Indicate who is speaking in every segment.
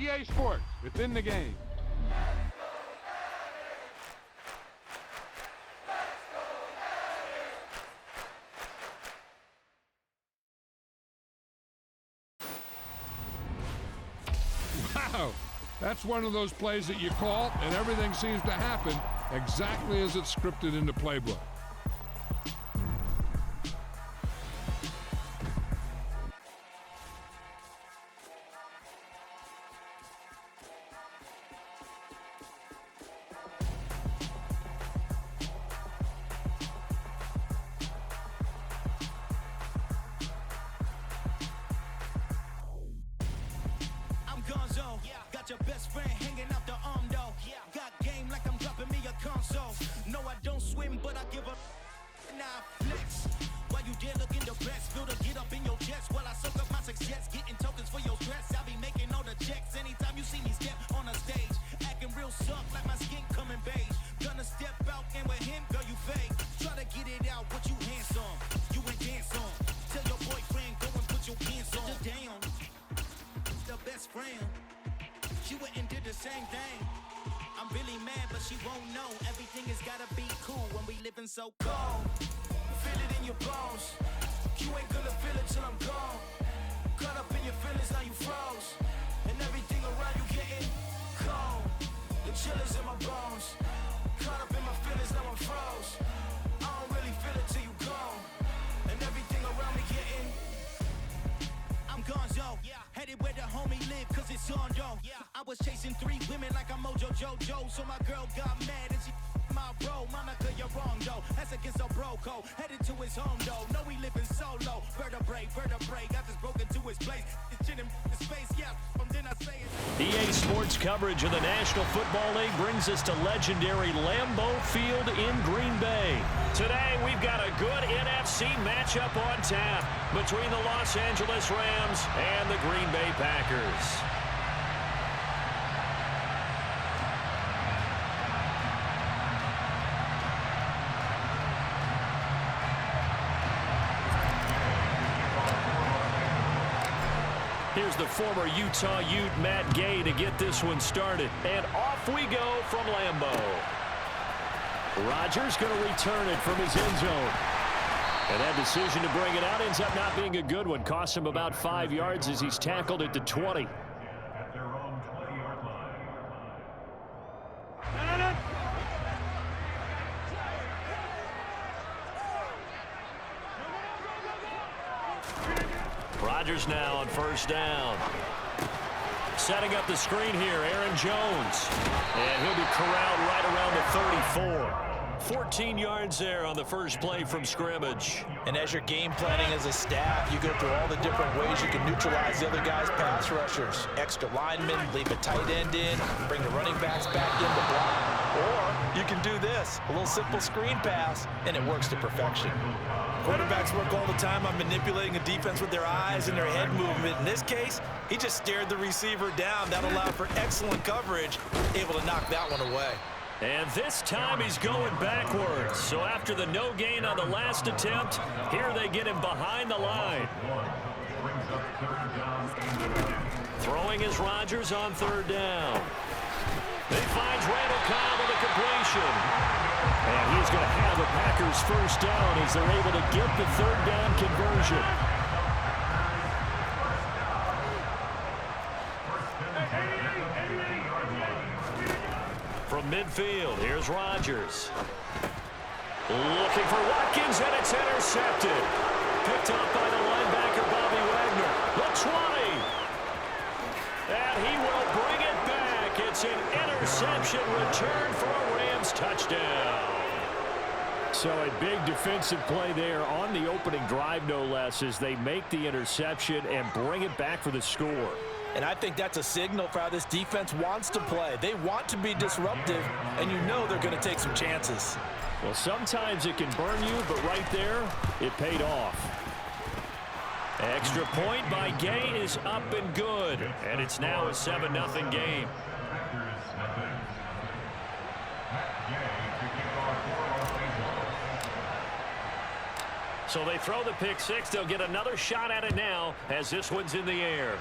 Speaker 1: EA Sports. It's in the game. Wow, that's one of those plays that you call, and everything seems to happen exactly as it's scripted in the playbook.
Speaker 2: Got your best friend hanging out the arm though. Got game like I'm dropping me a console. No, I don't swim, but I give a now flex. While you there looking the best, feel the get up in your chest while I soak up my success, getting tokens for your stress. I'll be making all the checks anytime you see me step on a stage, acting real soft like my skin coming beige. Gonna step out and with him, girl, you fake. Try to get it out, what you handsome, you ain't dance on. Tell your boyfriend go and put your pants on. Down, the best friend. She went and did the same thing. I'm really mad, but she won't know. Everything has gotta be cool when we living so cold. Feel it in your bones. You ain't gonna feel it till I'm gone. Caught up in your feelings, now you froze. And everything around you getting cold. The chill is in my bones. Caught up in my feelings, now I'm froze. I don't really feel it till you gone. And everything around me getting I'm gonzo. Headed where the homie live, cause it's on though. I was chasing 3 women like I'm Mojo Jojo. So my girl got mad and she my bro. Monica, you're wrong though. That's against a bro code. Headed to his home though. No, we living solo. Vertebrae. Got this broken to his place. It's chin in his face, yeah. Then I say it.
Speaker 3: EA Sports coverage of the National Football League brings us to legendary Lambeau Field in Green Bay. Today, we've got a good NFC matchup on tap between the Los Angeles Rams and the Green Bay Packers. Here's the former Utah Ute Matt Gay to get this one started. And off we go from Lambeau. Rodgers going to return it from his end zone. And that decision to bring it out ends up not being a good one. Costs him about 5 yards as he's tackled at the 20.
Speaker 4: At their own 20-yard line.
Speaker 3: Rodgers now on first down. Setting up the screen here, Aaron Jones. And he'll be corralled right around the 34. 14 yards there on the first play from scrimmage.
Speaker 5: And as you're game planning as a staff, you go through all the different ways you can neutralize the other guy's pass rushers. Extra linemen, leave a tight end in, bring the running backs back in to block. Or you can do this, a little simple screen pass, and it works to perfection. Quarterbacks work all the time on manipulating a defense with their eyes and their head movement. In this case, he just stared the receiver down. That allowed for excellent coverage, able to knock that one away.
Speaker 3: And this time he's going backwards. So after the no gain on the last attempt, here they get him behind the line. Throwing is Rodgers on third down. He finds Randall Cobb with a completion. And he's going to have the Packers first down as they're able to get the third down conversion. From midfield, here's Rodgers. Looking for Watkins, and it's intercepted. Picked up by the linebacker, Bobby Wagner. The 20. And he will bring it back. It's an interception return for a Rams touchdown. So a big defensive play there on the opening drive, no less, as they make the interception and bring it back for the score.
Speaker 5: And I think that's a signal for how this defense wants to play. They want to be disruptive, and you know they're going to take some chances.
Speaker 3: Well, sometimes it can burn you, but right there, it paid off. Extra point by Gay is up and good. And it's now a 7-0 game. So they throw the pick six. They'll get another shot at it now as this one's in the air.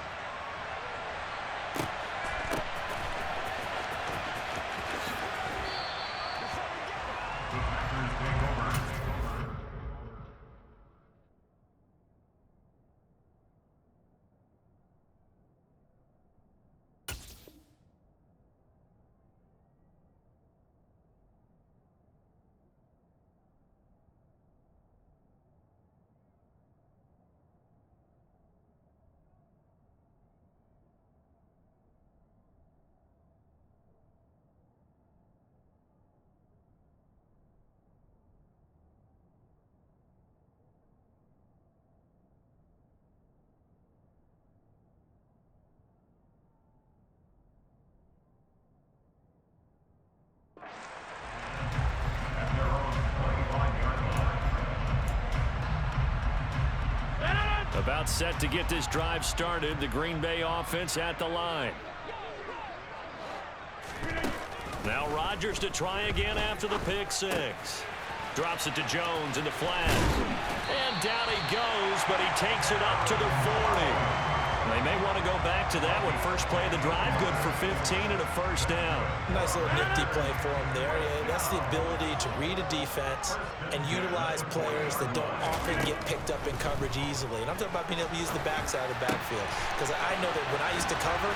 Speaker 3: About set to get this drive started. The Green Bay offense at the line. Now Rodgers to try again after the pick six. Drops it to Jones in the flat. And down he goes, but he takes it up to the 40. They may want to go back to that one. First play of the drive, good for 15 and a first down.
Speaker 5: Nice little nifty play for him there. Yeah, that's the ability to read a defense and utilize players that don't often get picked up in coverage easily. And I'm talking about being able to use the backside of the backfield. Because I know that when I used to cover,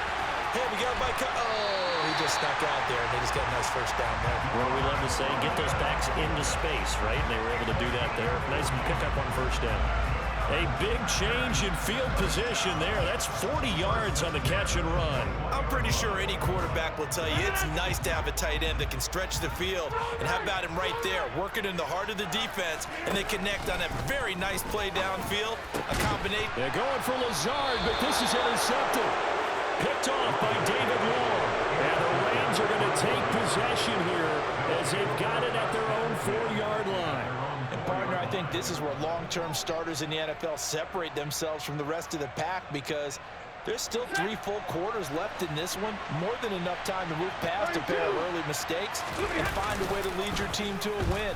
Speaker 5: hey, we got my he just snuck out there, and they just got a nice first down there.
Speaker 3: What do we love to say? Get those backs into space, right? And they were able to do that there. Nice pickup on first down. A big change in field position there. That's 40 yards on the catch and run.
Speaker 5: I'm pretty sure any quarterback will tell you it's nice to have a tight end that can stretch the field. And how about him right there, working in the heart of the defense, and they connect on a very nice play downfield. A combination.
Speaker 3: They're going for Lazard, but this is intercepted. Picked off by David Long. And the Rams are going to take possession here as they've got it at their own 4-yard line.
Speaker 5: And partner, I think this is where long-term starters in the NFL separate themselves from the rest of the pack, because there's still 3 full quarters left in this one. More than enough time to move past a pair of early mistakes and find a way to lead your team to a win.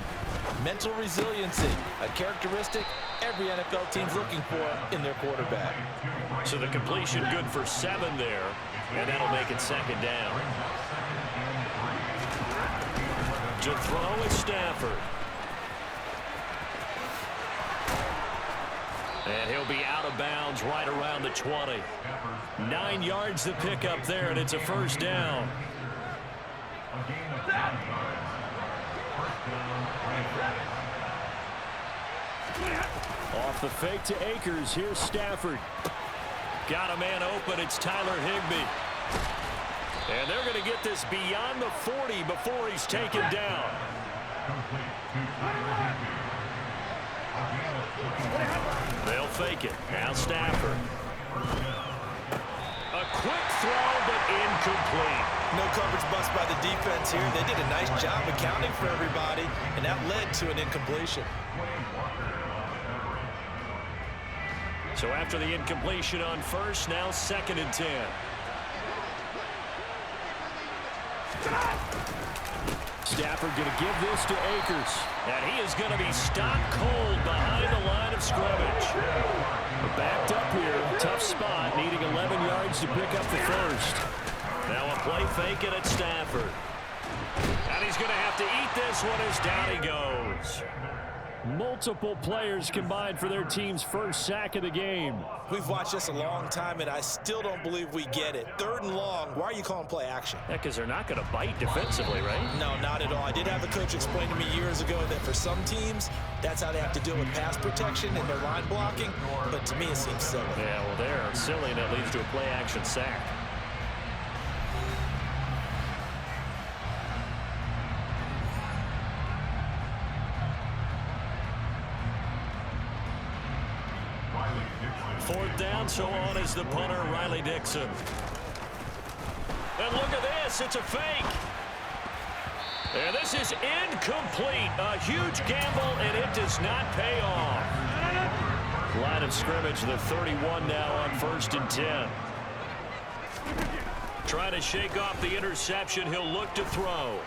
Speaker 5: Mental resiliency, a characteristic every NFL team's looking for in their quarterback.
Speaker 3: So the completion good for 7 there, and that'll make it second down. To throw is Stafford. And he'll be out of bounds right around the 20. 9 yards to pick up there, and it's a first down. Off the fake to Akers. Here's Stafford. Got a man open. It's Tyler Higbee. And they're going to get this beyond the 40 before he's taken down. They'll fake it. Now Stafford. A quick throw, but incomplete.
Speaker 5: No coverage bust by the defense here. They did a nice job accounting for everybody, and that led to an incompletion.
Speaker 3: So after the incompletion on first, now 2nd and 10. Stafford going to give this to Akers. And he is going to be stopped cold behind the line of scrimmage. Backed up here, tough spot, needing 11 yards to pick up the first. Now a play fake it at Stafford. And he's going to have to eat this one as down he goes. Multiple players combined for their team's first sack of the game.
Speaker 5: We've watched this a long time, and I still don't believe we get it. 3rd and long. Why are you calling play action?
Speaker 3: Yeah, because they're not going to bite defensively, right?
Speaker 5: No, not at all. I did have a coach explain to me years ago that for some teams, that's how they have to deal with pass protection and their line blocking. But to me, it seems silly.
Speaker 3: Yeah, well, they're silly, and that leads to a play action sack. Fourth down, so on is the punter, Riley Dixon. And look at this, it's a fake. And this is incomplete. A huge gamble, and it does not pay off. Line of scrimmage, the 31 now on 1st and 10. Trying to shake off the interception, he'll look to throw.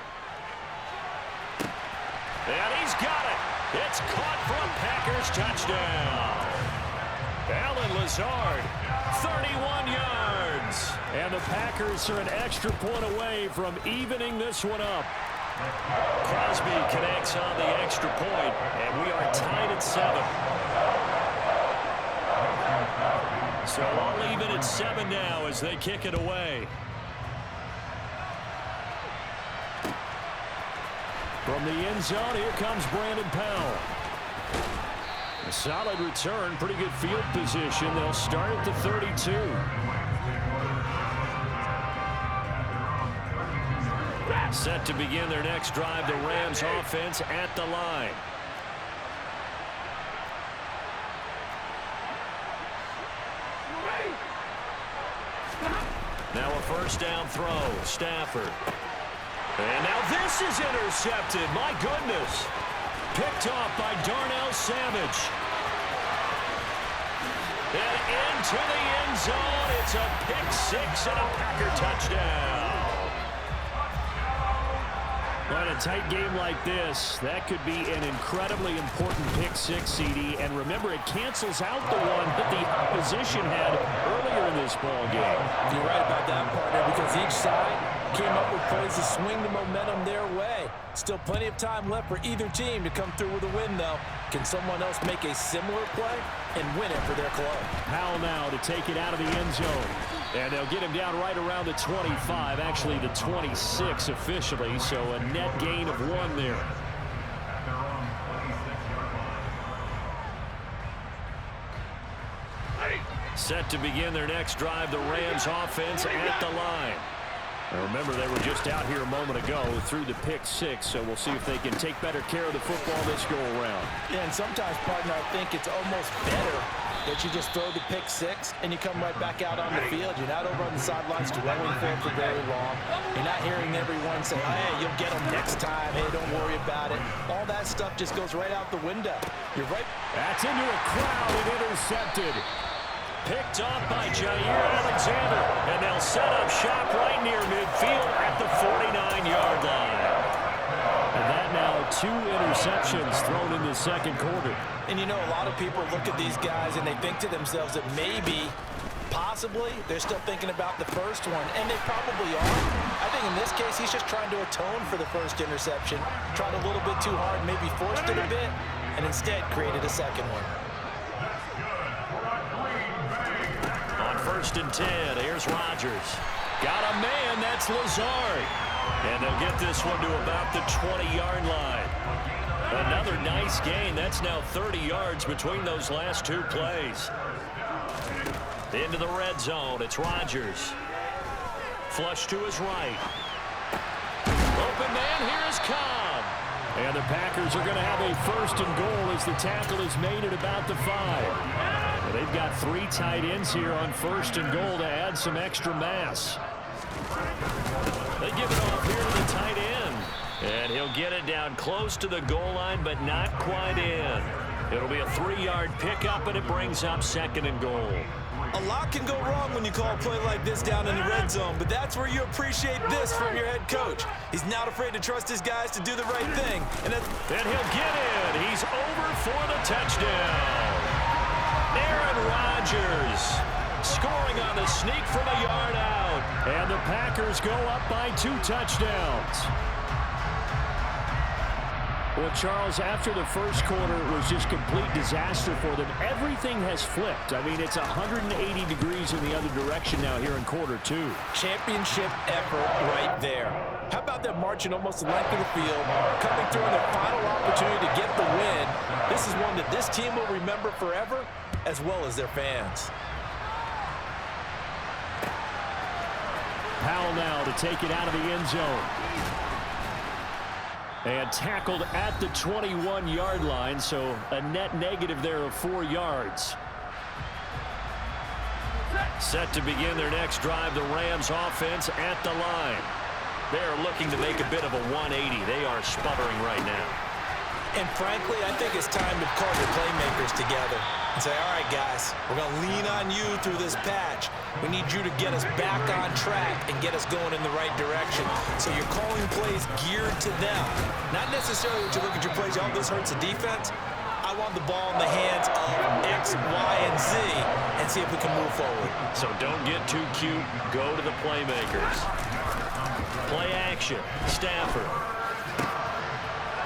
Speaker 3: And he's got it. It's caught for a Packers touchdown. Alan Lazard, 31 yards. And the Packers are an extra point away from evening this one up. Crosby connects on the extra point, and we are tied at 7. So all even at 7 now as they kick it away. From the end zone, here comes Brandon Powell. A solid return, pretty good field position. They'll start at the 32. Set to begin their next drive, the Rams offense at the line. Now a first down throw, Stafford. And now this is intercepted, my goodness. Picked off by Darnell Savage. And to the end zone. It's a pick six and a Packer touchdown.
Speaker 6: Well, in a tight game like this, that could be an incredibly important pick six, CD. And remember, it cancels out the one that the opposition had earlier in this ball game.
Speaker 5: You're right about that, partner, because each side came up with plays to swing the momentum their way. Still plenty of time left for either team to come through with a win, though. Can someone else make a similar play and win it for their club?
Speaker 6: Powell now to take it out of the end zone. And they'll get him down right around the 25, actually the 26 officially, so a net gain of 1 there.
Speaker 4: At their own 26-yard line.
Speaker 3: Set to begin their next drive, the Rams offense at the line.
Speaker 6: Now remember, they were just out here a moment ago through the pick six, so we'll see if they can take better care of the football this go around.
Speaker 5: Yeah, and sometimes, partner, I think it's almost better that you just throw the pick six and you come right back out on the field. You're not over on the sidelines dwelling for it for very long. You're not hearing everyone say, hey, you'll get them next time. Hey, don't worry about it. All that stuff just goes right out the window. You're right.
Speaker 6: That's into a crowd and intercepted.
Speaker 3: Picked off by Jair Alexander, and they'll set up shop right near midfield at the 49-yard line.
Speaker 6: And that now 2 interceptions thrown in the second quarter.
Speaker 5: And you know, a lot of people look at these guys and they think to themselves that maybe, possibly, they're still thinking about the first one, and they probably are. I think in this case, he's just trying to atone for the first interception, tried a little bit too hard, maybe forced it a bit, and instead created a second one.
Speaker 3: On 1st and 10, here's Rodgers. Got a man, that's Lazard. And they'll get this one to about the 20-yard line. Another nice gain. That's now 30 yards between those last 2 plays. Into the red zone, it's Rodgers. Flush to his right. Open man, here is Cobb.
Speaker 6: And the Packers are going to have a 1st and goal as the tackle is made at about the 5. They've got 3 tight ends here on 1st and goal to add some extra mass.
Speaker 3: They give it off here to the tight end. And he'll get it down close to the goal line, but not quite in. It'll be a 3-yard pickup, and it brings up 2nd and goal.
Speaker 5: A lot can go wrong when you call a play like this down in the red zone, but that's where you appreciate this from your head coach. He's not afraid to trust his guys to do the right thing. And
Speaker 3: he'll get in. He's over for the touchdown. Aaron Rodgers scoring on the sneak from a yard out.
Speaker 6: And the Packers go up by 2 touchdowns. Well, Charles, after the first quarter, it was just complete disaster for them. Everything has flipped. I mean, it's 180 degrees in the other direction now here in quarter 2.
Speaker 5: Championship effort right there. How about them marching almost the length of the field, coming through in their final opportunity to get the win? This is one that this team will remember forever, as well as their fans.
Speaker 6: Powell now to take it out of the end zone. And tackled at the 21-yard line, so a net negative there of 4 yards.
Speaker 3: Set to begin their next drive, the Rams offense at the line. They're looking to make a bit of a 180. They are sputtering right now.
Speaker 5: And frankly, I think it's time to call your playmakers together and say, all right, guys, we're going to lean on you through this patch. We need you to get us back on track and get us going in the right direction. So you're calling plays geared to them. Not necessarily that you look at your plays, oh, this hurts the defense. I want the ball in the hands of X, Y, and Z and see if we can move forward.
Speaker 3: So don't get too cute. Go to the playmakers. Play action. Stafford.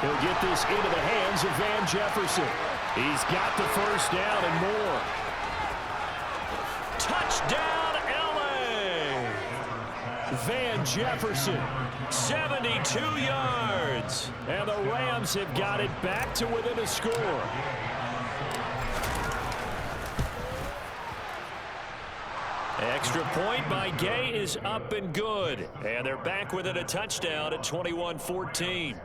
Speaker 6: He'll get this into the hands of Van Jefferson. He's got the first down and more.
Speaker 3: Touchdown, L.A.
Speaker 6: Van Jefferson,
Speaker 3: 72 yards.
Speaker 6: And the Rams have got it back to within a score.
Speaker 3: Extra point by Gay is up and good. And they're back within a touchdown at 21-14.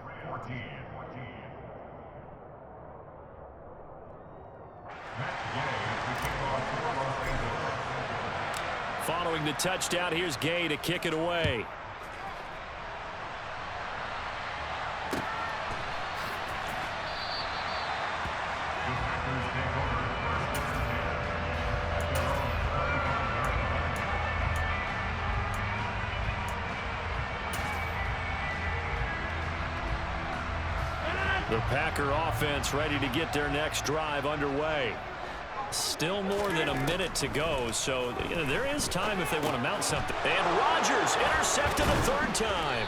Speaker 3: Following the touchdown, here's Gay to kick it away.
Speaker 6: The Packer offense ready to get their next drive underway. Still more than a minute to go, so there is time if they want to mount something. And Rodgers intercepted a third time.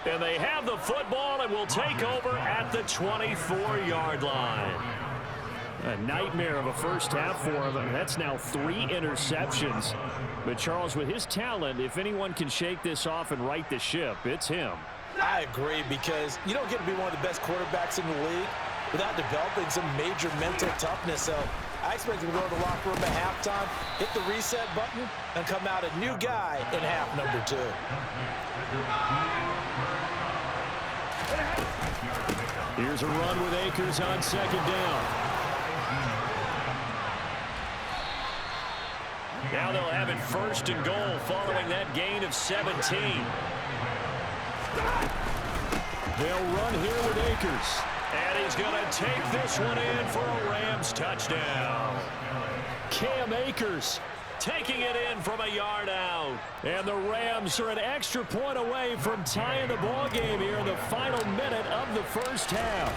Speaker 6: And they have the football and will take over at the 24-yard line. A nightmare of a first half for him. That's now 3 interceptions. But Charles, with his talent, if anyone can shake this off and right the ship, it's him.
Speaker 5: I agree, because you don't get to be one of the best quarterbacks in the league without developing some major mental toughness. So I expect him to go to the locker room at halftime, hit the reset button, and come out a new guy in half number 2.
Speaker 6: Here's a run with Akers on second down. Now they'll have it first and goal following that gain of 17. They'll run here with Akers. And he's going to take this one in for a Rams touchdown. Cam Akers taking it in from a yard out. And the Rams are an extra point away from tying the ball game here in the final minute of the first half.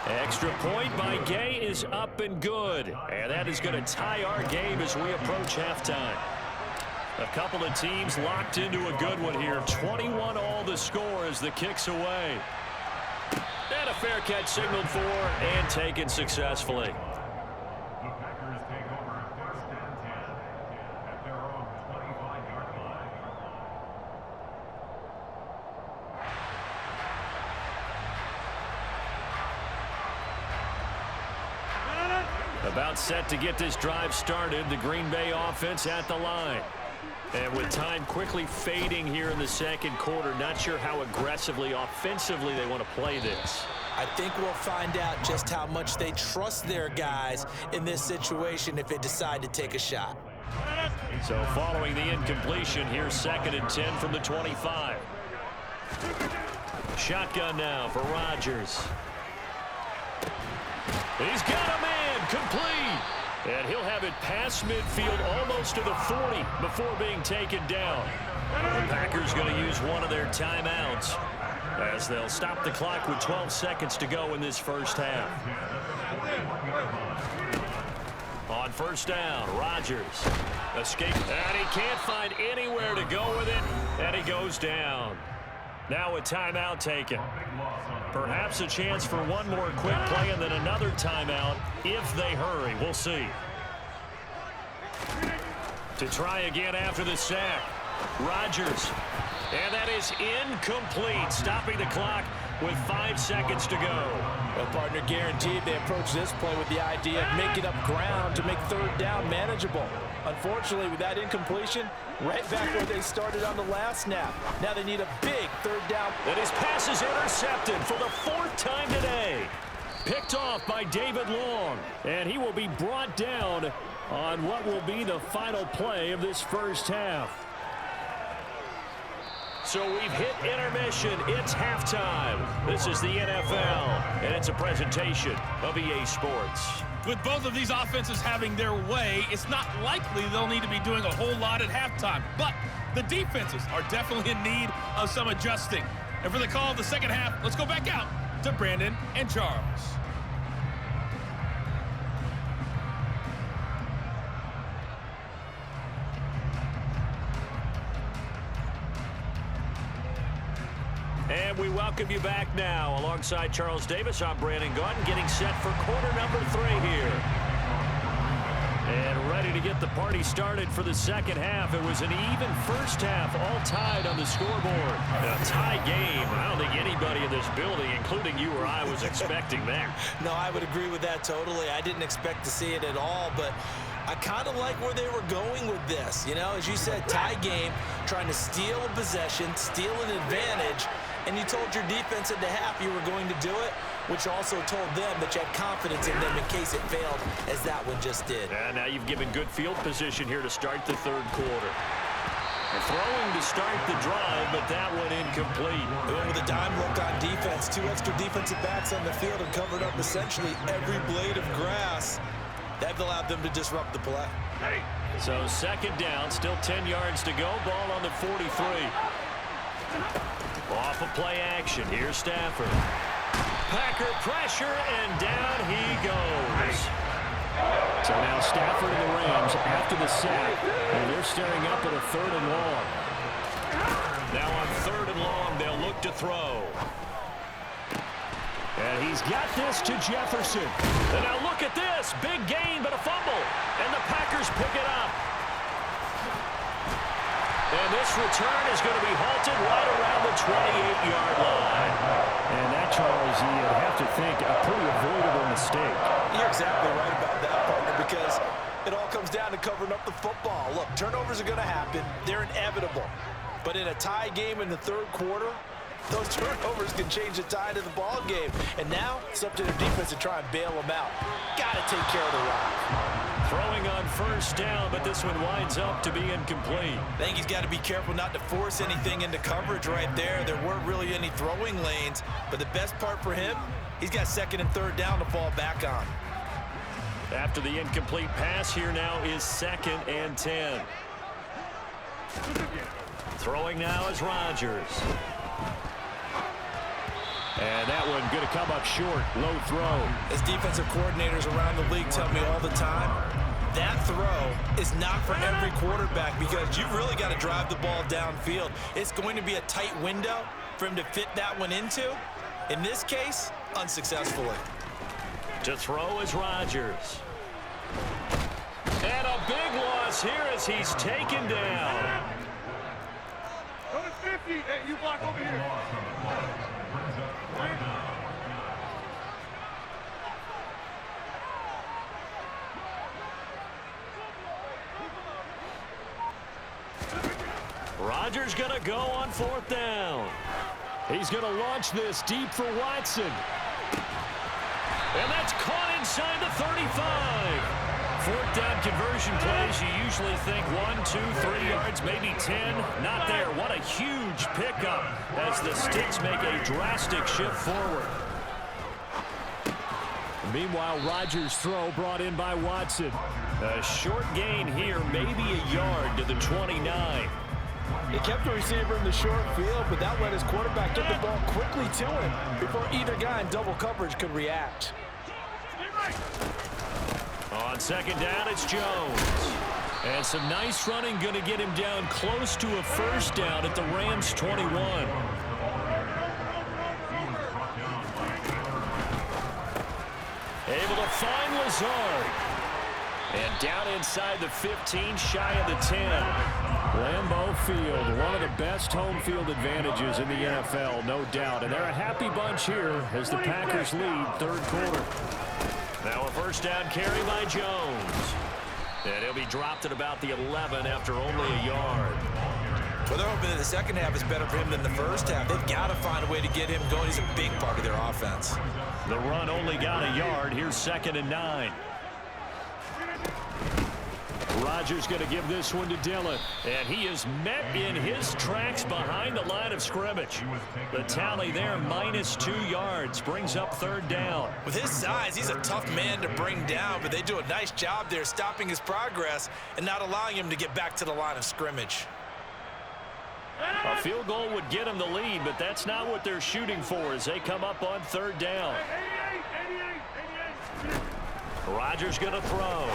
Speaker 6: Extra point by Gay is up and good. And that is going to tie our game as we approach halftime. A couple of teams locked into a good one here. 21 all the score as the kick's away. And a fair catch signaled for and taken successfully.
Speaker 4: The Packers take over first and 10 at their own 25-yard line.
Speaker 6: About set to get this drive started. The Green Bay offense at the line. And with time quickly fading here in the second quarter, not sure how aggressively, offensively they want to play this.
Speaker 5: I think we'll find out just how much they trust their guys in this situation if they decide to take a shot.
Speaker 6: So following the incompletion, here's 2nd and 10 from the 25. Shotgun now for Rodgers. He's got a man, complete. And he'll have it past midfield almost to the 40 before being taken down. The Packers going to use one of their timeouts as they'll stop the clock with 12 seconds to go in this first half. On first down, Rodgers escapes, and he can't find anywhere to go with it, and he goes down. Now a timeout taken. Perhaps a chance for one more quick play and then another timeout if they hurry. We'll see. To try again after the sack. Rodgers. And that is incomplete, stopping the clock with 5 seconds to go.
Speaker 5: Well, partner, guaranteed they approach this play with the idea of making up ground to make third down manageable. Unfortunately, with that incompletion, right back where they started on the last snap. Now they need a big third down.
Speaker 6: And his pass is intercepted for the 4th time today. Picked off by David Long. And he will be brought down on what will be the final play of this first half. So we've hit intermission. It's halftime. This is the NFL, and it's a presentation of EA Sports.
Speaker 7: With both of these offenses having their way, it's not likely they'll need to be doing a whole lot at halftime. But the defenses are definitely in need of some adjusting. And for the call of the second half, let's go back out to Brandon and Charles.
Speaker 6: And we welcome you back now. Alongside Charles Davis, I'm Brandon Gaudin, getting set for quarter number 3 here. And ready to get the party started for the second half. It was an even first half, all tied on the scoreboard. A tie game. I don't think anybody in this building, including you or I, was expecting that.
Speaker 5: No, I would agree with that totally. I didn't expect to see it at all, but I kind of like where they were going with this. You know, as you said, tie game, trying to steal a possession, steal an advantage, and you told your defense at the half you were going to do it, which also told them that you had confidence in them in case it failed, as that one just did.
Speaker 6: And now you've given good field position here to start the third quarter. Throwing to start the drive, but that one incomplete.
Speaker 5: They went with a dime look on defense. 2 extra defensive backs on the field and covered up essentially every blade of grass. That allowed them to disrupt the play.
Speaker 6: So second down, still 10 yards to go. Ball on the 43. Off of play action, here's Stafford. Packer pressure, and down he goes. So now Stafford and the Rams after the sack, and they're staring up at a 3rd and long. Now on 3rd and long, they'll look to throw. And he's got this to Jefferson. And now look at this. Big gain, but a fumble. And the Packers pick it up. And this return is going to be halted right around the 28-yard line. And that, Charles, you'd have to think a pretty avoidable mistake.
Speaker 5: You're exactly right about that, partner, because it all comes down to covering up the football. Look, turnovers are going to happen. They're inevitable. But in a tie game in the 3rd quarter, those turnovers can change the tide of the ball game. And now it's up to their defense to try and bail them out. Got to take care of the rock.
Speaker 6: Throwing on 1st down, but this one winds up to be incomplete.
Speaker 5: I think he's got to be careful not to force anything into coverage right there. There weren't really any throwing lanes. But the best part for him, he's got 2nd and 3rd down to fall back on.
Speaker 6: After the incomplete pass, here now is 2nd and 10. Throwing now is Rodgers. And that one going to come up short. Low throw.
Speaker 5: As defensive coordinators around the league tell me all the time, that throw is not for every quarterback because you've really got to drive the ball downfield. It's going to be a tight window for him to fit that one into. In this case, unsuccessfully.
Speaker 6: To throw is Rodgers. And a big loss here as he's taken down.
Speaker 4: Number 50, hey, you block over here.
Speaker 6: Rodgers going to go on 4th down. He's going to launch this deep for Watson. And that's caught inside the 35. 4th down conversion plays, you usually think 1, 2, 3 yards, maybe 10. Not there. What a huge pickup as the Sticks make a drastic shift forward. Meanwhile, Rodgers' throw brought in by Watson. A short gain here, maybe a yard to the 29.
Speaker 5: He kept the receiver in the short field, but that let his quarterback get the ball quickly to him before either guy in double coverage could react.
Speaker 6: On 2nd down, it's Jones. And some nice running going to get him down close to a 1st down at the Rams' 21. Able to find Lazard. And down inside the 15, shy of the 10. Lambeau Field, one of the best home field advantages in the NFL, no doubt. And they're a happy bunch here as the Packers lead 3rd quarter. Now a 1st down carry by Jones. And he'll be dropped at about the 11 after only a yard.
Speaker 5: Well, they're hoping that the 2nd half is better for him than the 1st half. They've got to find a way to get him going. He's a big part of their offense.
Speaker 6: The run only got a yard. Here's 2nd and 9. Rodgers going to give this one to Dillon. And he is met in his tracks behind the line of scrimmage. The tally there, -2 yards, brings up 3rd down.
Speaker 5: With his size, he's a tough man to bring down, but they do a nice job there stopping his progress and not allowing him to get back to the line of scrimmage.
Speaker 6: A field goal would get him the lead, but that's not what they're shooting for as they come up on 3rd down. Rodgers going to throw.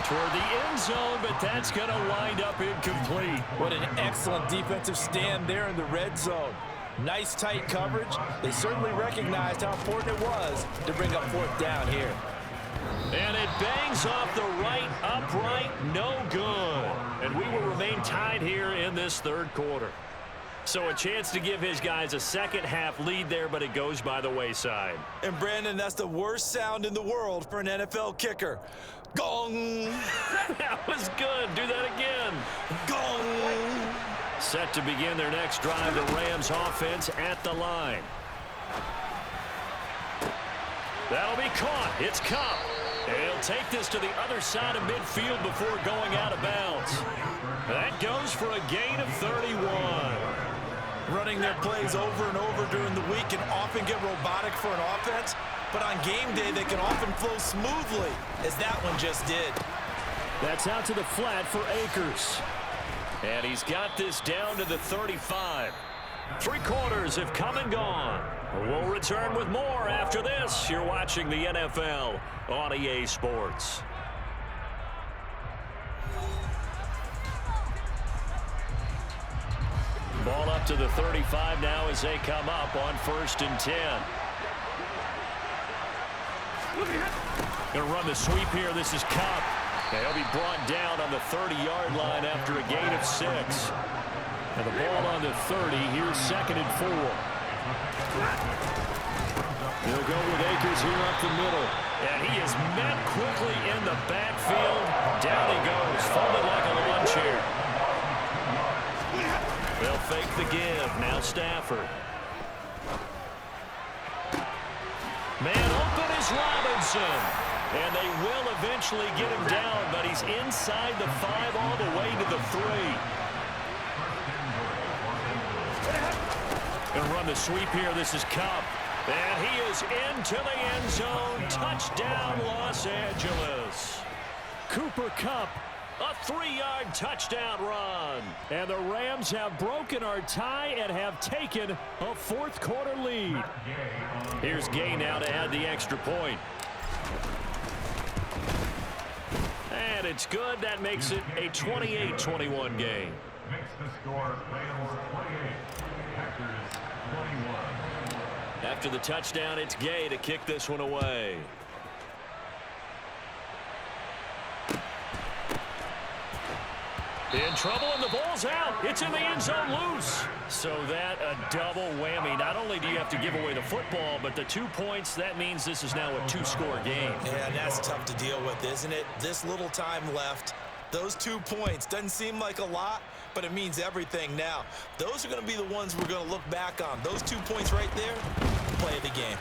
Speaker 6: Toward the end zone, but that's going to wind up incomplete.
Speaker 5: What an excellent defensive stand there in the red zone. Nice tight coverage. They certainly recognized how important it was to bring up 4th down here.
Speaker 6: And it bangs off the right upright, no good. And we will remain tied here in this 3rd quarter. So a chance to give his guys a 2nd half lead there, but it goes by the wayside.
Speaker 5: And Brandon, that's the worst sound in the world for an NFL kicker. Gong!
Speaker 6: That was good. Do that again.
Speaker 5: Gong!
Speaker 6: Set to begin their next drive, the Rams offense at the line. That'll be caught. It's Cup. And he'll take this to the other side of midfield before going out of bounds. That goes for a gain of 31.
Speaker 5: Running their plays over and over during the week can often get robotic for an offense, but on game day they can often flow smoothly, as that one just did.
Speaker 6: That's out to the flat for Akers. And he's got this down to the 35. 3 quarters have come and gone. We'll return with more after this. You're watching the NFL on EA Sports. Ball up to the 35 now as they come up on 1st and 10. Going to run the sweep here. This is Cup. And he'll be brought down on the 30-yard line after a gain of 6. And the ball on the 30. Here's 2nd and 4. He'll go with Akers here up the middle. And he is met quickly in the backfield. Down he goes, folded like a lawn chair. They'll fake the give. Now Stafford. Man open is Robinson. And they will eventually get him down, but he's inside the 5 all the way to the 3. Gonna run the sweep here. This is Cup. And he is into the end zone. Touchdown, Los Angeles. Cooper Kupp, a 3-yard touchdown run. And the Rams have broken our tie and have taken a 4th quarter lead. Here's Gay now to add the extra point. And it's good. That makes it a 28-21 game.
Speaker 4: Makes the score Rams 28, Packers 21.
Speaker 6: After the touchdown, it's Gay to kick this one away. In trouble, and the ball's out. It's in the end zone loose. So that a double whammy. Not only do you have to give away the football, but the 2 points, that means this is now a 2-score game.
Speaker 5: Yeah, that's tough to deal with, isn't it? This little time left. Those 2 points doesn't seem like a lot, but it means everything now. Those are going to be the ones we're going to look back on. Those 2 points right there, play of the game.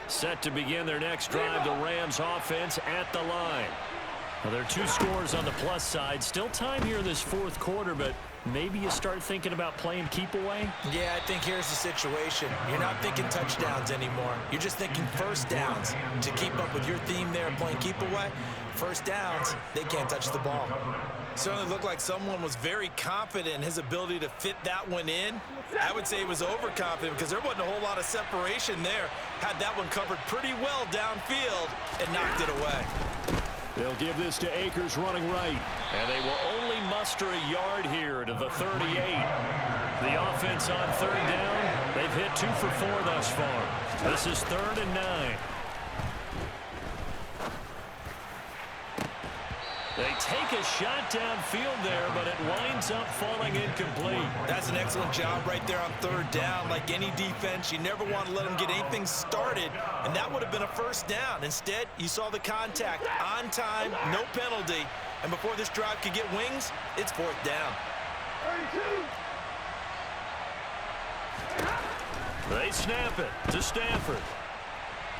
Speaker 6: Set to begin their next drive, the Rams offense at the line. Well, there are 2 scores on the plus side. Still time here in this 4th quarter, but maybe you start thinking about playing keep away?
Speaker 5: Yeah, I think here's the situation. You're not thinking touchdowns anymore. You're just thinking first downs. To keep up with your theme there, playing keep away, first downs, they can't touch the ball. Certainly looked like someone was very confident in his ability to fit that one in. I would say he was overconfident because there wasn't a whole lot of separation there. Had that one covered pretty well downfield and knocked it away.
Speaker 6: They'll give this to Akers running right. And they will only muster a yard here to the 38. The offense on 3rd down, they've hit 2 for 4 thus far. This is 3rd and 9. They take a shot downfield there, but it winds up falling incomplete.
Speaker 5: That's an excellent job right there on 3rd down. Like any defense, you never want to let them get anything started, and that would have been a first down. Instead, you saw the contact on time, no penalty, and before this drive could get wings, it's 4th down.
Speaker 6: 32. They snap it to Stafford.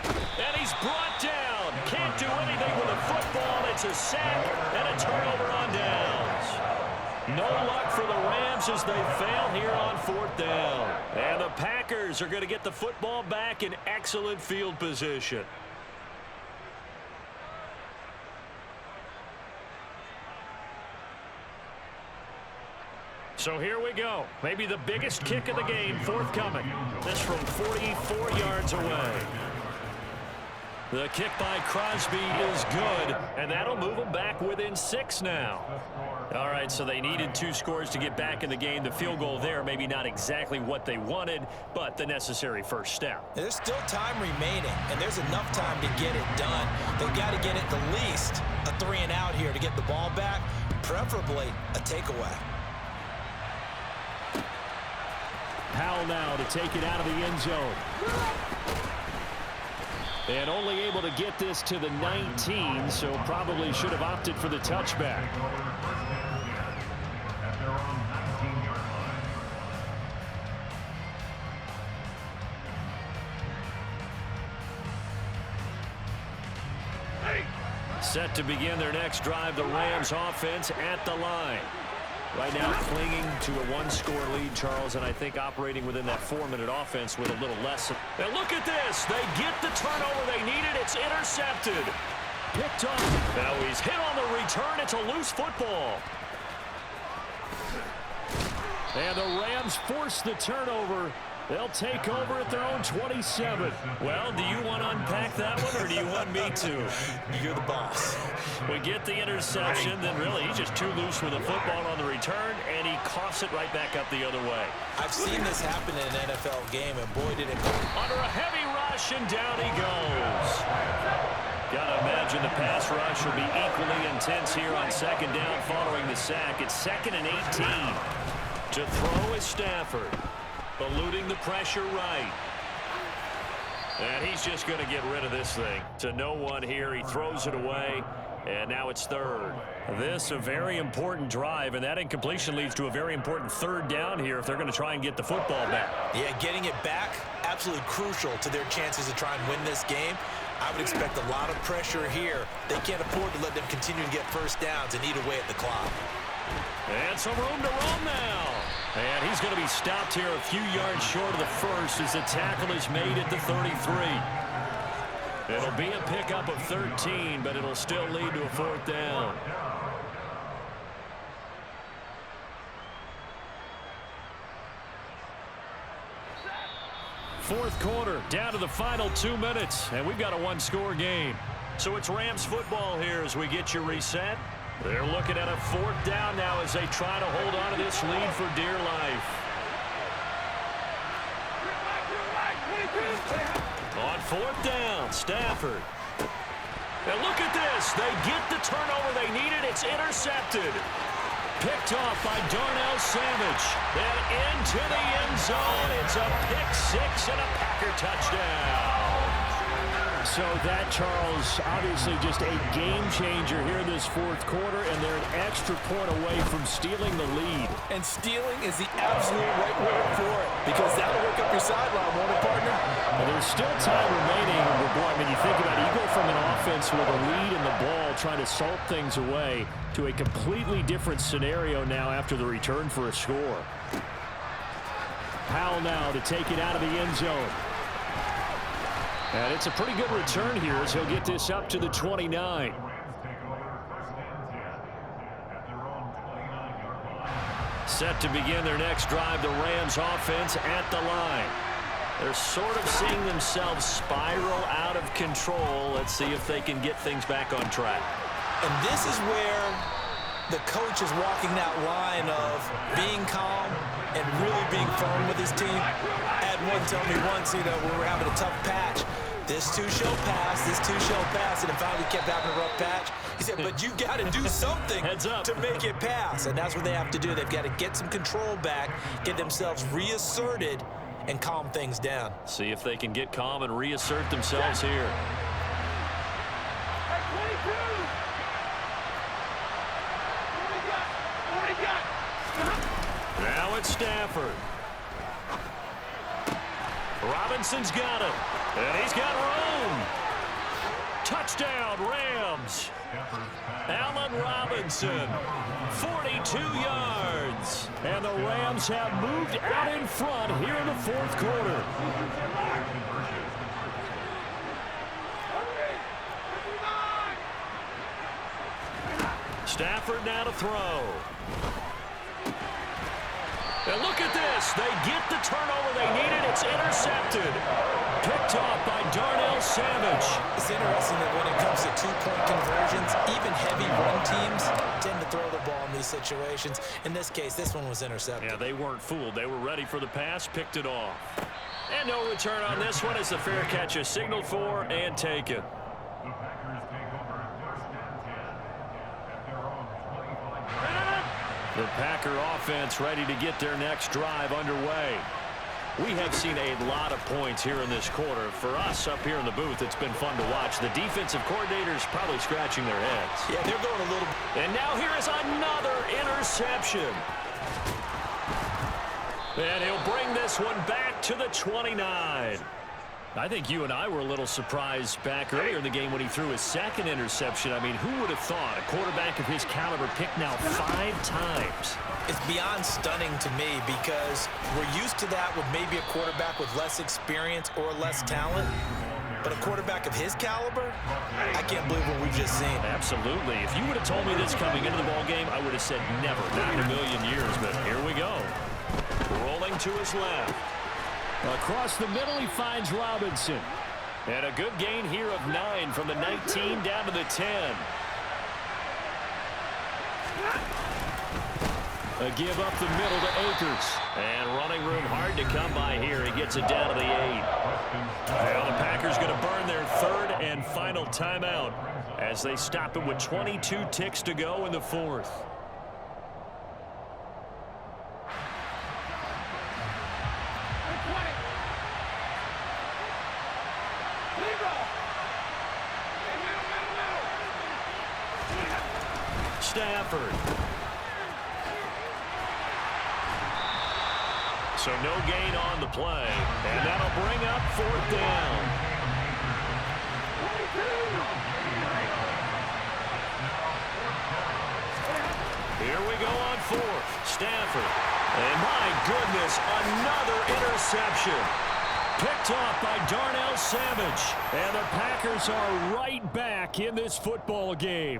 Speaker 6: And he's brought down. Can't do anything with a football. It's a sack and a turnover on downs. No luck for the Rams as they fail here on 4th down. And the Packers are going to get the football back in excellent field position. So here we go. Maybe the biggest kick of the game forthcoming. This from 44 yards away. The kick by Crosby is good, and that'll move them back within 6 now. All right, so they needed 2 scores to get back in the game. The field goal there, maybe not exactly what they wanted, but the necessary first step.
Speaker 5: There's still time remaining, and there's enough time to get it done. They've got to get at the least a 3-and-out here to get the ball back, preferably a takeaway.
Speaker 6: Powell now to take it out of the end zone. And only able to get this to the 19, so probably should have opted for the touchback. Set to begin their next drive, the Rams offense at the line. Right now clinging to a one-score lead, Charles, and I think operating within that 4-minute offense with a little less. And look at this. They get the turnover they needed. It's intercepted. Picked up. Now he's hit on the return. It's a loose football. And the Rams force the turnover. They'll take over at their own 27. Well, do you want to unpack that one, or do you want me to?
Speaker 5: You're the boss.
Speaker 6: We get the interception, then really he's just too loose with the football on the return, and he coughs it right back up the other way.
Speaker 5: I've seen this happen in an NFL game, and boy, did it go.
Speaker 6: Under a heavy rush, and down he goes. Gotta imagine the pass rush will be equally intense here on second down following the sack. It's 2nd and 18. To throw is Stafford. Eluding the pressure right. And he's just going to get rid of this thing. To no one here. He throws it away. And now it's 3rd. This a very important drive, and that incompletion leads to a very important 3rd down here if they're going to try and get the football back.
Speaker 5: Yeah, getting it back, absolutely crucial to their chances to try and win this game. I would expect a lot of pressure here. They can't afford to let them continue to get first downs and eat away at the clock.
Speaker 6: And some room to roam now. And he's going to be stopped here a few yards short of the first as the tackle is made at the 33. It'll be a pickup of 13, but it'll still lead to a 4th down. Fourth quarter, down to the final 2 minutes, and we've got a one-score game. So it's Rams football here as we get you reset. They're looking at a 4th down now as they try to hold on to this lead for dear life. On 4th down, Stafford. And look at this. They get the turnover they needed. It's intercepted. Picked off by Darnell Savage. And into the end zone. It's a pick-6 and a Packer touchdown. So that, Charles, obviously just a game-changer here in this 4th quarter, and they're an extra point away from stealing the lead.
Speaker 5: And stealing is the absolute right word for it, because that'll work up your sideline, won't it, partner?
Speaker 6: Well, there's still time remaining. Boy, I mean, you think about it, you go from an offense with a lead in the ball trying to salt things away to a completely different scenario now after the return for a score. Powell now to take it out of the end zone. And it's a pretty good return here as he'll get this up to the 29. Set to begin their next drive, the Rams offense at the line. They're sort of seeing themselves spiral out of control. Let's see if they can get things back on track.
Speaker 5: And this is where the coach is walking that line of being calm and really being firm with his team. I had one tell me once, you know, when we were having a tough patch, this too shall pass, this too shall pass, and it finally kept having a rough patch. He said, but you got to do something to make it pass, and that's what they have to do. They've got to get some control back, get themselves reasserted, and calm things down.
Speaker 6: See if they can get calm and reassert themselves here. Now it's Stafford. Robinson's got it. And he's got room. Touchdown, Rams. Allen Robinson, 42 yards. And the Rams have moved out in front here in the 4th quarter. Stafford now to throw. And look at this. They get the turnover they needed. It's intercepted. Picked off by Darnell Savage.
Speaker 5: It's interesting that when it comes to two-point conversions, even heavy run teams tend to throw the ball in these situations. In this case, this one was intercepted.
Speaker 6: Yeah, they weren't fooled. They were ready for the pass, picked it off. And no return on this one as the fair catch is signaled for and taken.
Speaker 4: The Packers take over at 1st and 10 at their own 25-yard line.
Speaker 6: The Packer offense ready to get their next drive underway. We have seen a lot of points here in this quarter. For us up here in the booth, it's been fun to watch. The defensive coordinators probably scratching their heads.
Speaker 5: Yeah, they're going a little.
Speaker 6: And now here is another interception. And he'll bring this one back to the 29. I think you and I were a little surprised back earlier in the game when he threw his second interception. I mean, who would have thought a quarterback of his caliber picked now 5 times?
Speaker 5: It's beyond stunning to me because we're used to that with maybe a quarterback with less experience or less talent. But a quarterback of his caliber, I can't believe what we've just seen.
Speaker 6: Absolutely. If you would have told me this coming into the ball game, I would have said never, not in a million years. But here we go. Rolling to his left. Across the middle, he finds Robinson. And a good gain here of 9 from the 19 down to the 10. A give up the middle to Akers. And running room hard to come by here. He gets it down to the 8. Now the Packers going to burn their 3rd and final timeout as they stop it with 22 ticks to go in the 4th. Stafford. So no gain on the play, and that'll bring up 4th down. Here we go on 4th. Stafford. And my goodness, another interception. Picked off by Darnell Savage. And the Packers are right back in this football game.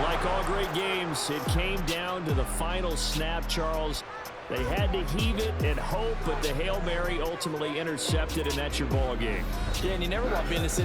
Speaker 6: Like all great games, it came down to the final snap, Charles. They had to heave it and hope, but the Hail Mary ultimately intercepted, and that's your ball game.
Speaker 5: Yeah, and you never want to be in a situation